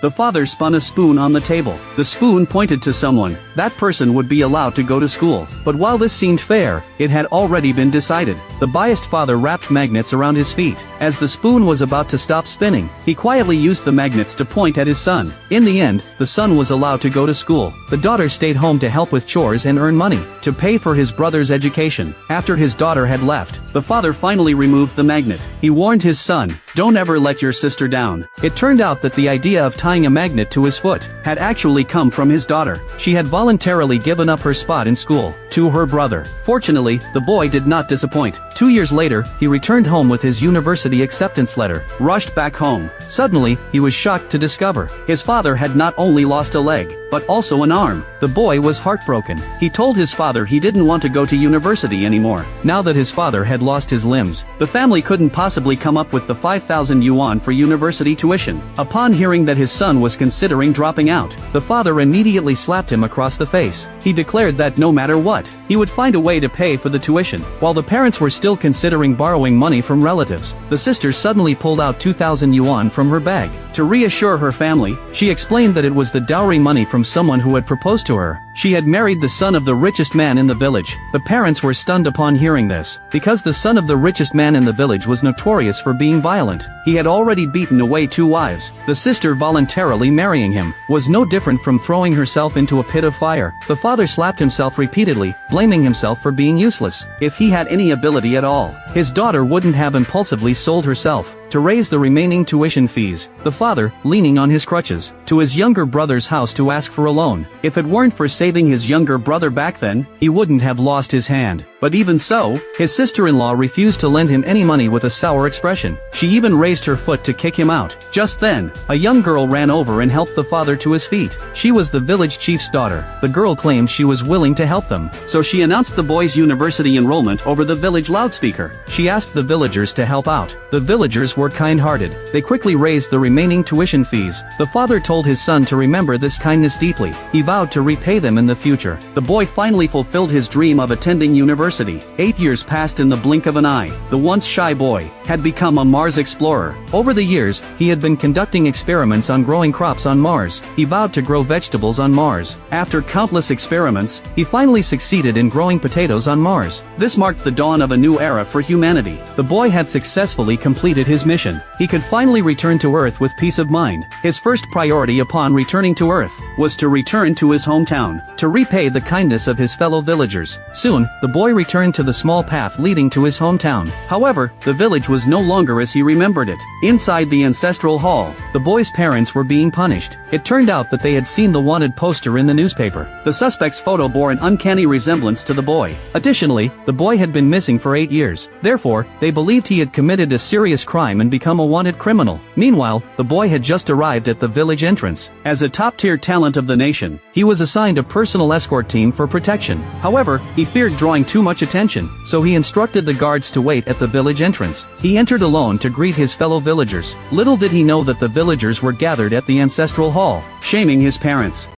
The father spun a spoon on the table. The spoon pointed to someone. That person would be allowed to go to school. But while this seemed fair, it had already been decided. The biased father wrapped magnets around his feet. As the spoon was about to stop spinning, he quietly used the magnets to point at his son. In the end, the son was allowed to go to school. The daughter stayed home to help with chores and earn money to pay for his brother's education. After his daughter had left, the father finally removed the magnet. He warned his son, "Don't ever let your sister down." It turned out that the idea of tying a magnet to his foot had actually come from his daughter. She had voluntarily given up her spot in school to her brother. Fortunately, the boy did not disappoint. 2 years later, he returned home with his university acceptance letter. Rushed back home. Suddenly, he was shocked to discover his father had not only lost a leg, but also an arm. The boy was heartbroken. He told his father he didn't want to go to university anymore. Now that his father had lost his limbs, the family couldn't possibly come up with the 5,000 yuan for university tuition. Upon hearing that his son was considering dropping out, the father immediately slapped him across the face. He declared that no matter what, he would find a way to pay for the tuition. While the parents were still considering borrowing money from relatives, the sister suddenly pulled out 2,000 yuan from her bag. To reassure her family, she explained that it was the dowry money from someone who had proposed to her. She had married the son of the richest man in the village. The parents were stunned upon hearing this, because the son of the richest man in the village was notorious for being violent. He had already beaten away 2 wives. The sister voluntarily marrying him was no different from throwing herself into a pit of fire. The father slapped himself repeatedly, blaming himself for being useless. If he had any ability at all, his daughter wouldn't have impulsively sold herself to raise the remaining tuition fees. The father, leaning on his crutches, to his younger brother's house to ask for a loan. If it weren't for saving his younger brother back then, he wouldn't have lost his hand. But even so, his sister-in-law refused to lend him any money with a sour expression. She even raised her foot to kick him out. Just then, a young girl ran over and helped the father to his feet. She was the village chief's daughter. The girl claimed she was willing to help them, so she announced the boy's university enrollment over the village loudspeaker. She asked the villagers to help out. The villagers were kind-hearted. They quickly raised the remaining tuition fees. The father told his son to remember this kindness deeply. He vowed to repay them in the future. The boy finally fulfilled his dream of attending university. 8 years passed in the blink of an eye. The once shy boy had become a Mars explorer. Over the years, he had been conducting experiments on growing crops on Mars. He vowed to grow vegetables on Mars. After countless experiments, he finally succeeded in growing potatoes on Mars. This marked the dawn of a new era for humanity. The boy had successfully completed his mission. He could finally return to Earth with peace of mind. His first priority upon returning to Earth was to return to his hometown, to repay the kindness of his fellow villagers. Soon, the boy returned to the small path leading to his hometown. However, the village was no longer as he remembered it. Inside the ancestral hall, the boy's parents were being punished. It turned out that they had seen the wanted poster in the newspaper. The suspect's photo bore an uncanny resemblance to the boy. Additionally, the boy had been missing for 8 years. Therefore, they believed he had committed a serious crime and become a wanted criminal. Meanwhile, the boy had just arrived at the village entrance. As a top-tier talent of the nation, he was assigned a personal escort team for protection. However, he feared drawing too much attention, so he instructed the guards to wait at the village entrance. He entered alone to greet his fellow villagers. Little did he know that the villagers were gathered at the ancestral hall, shaming his parents.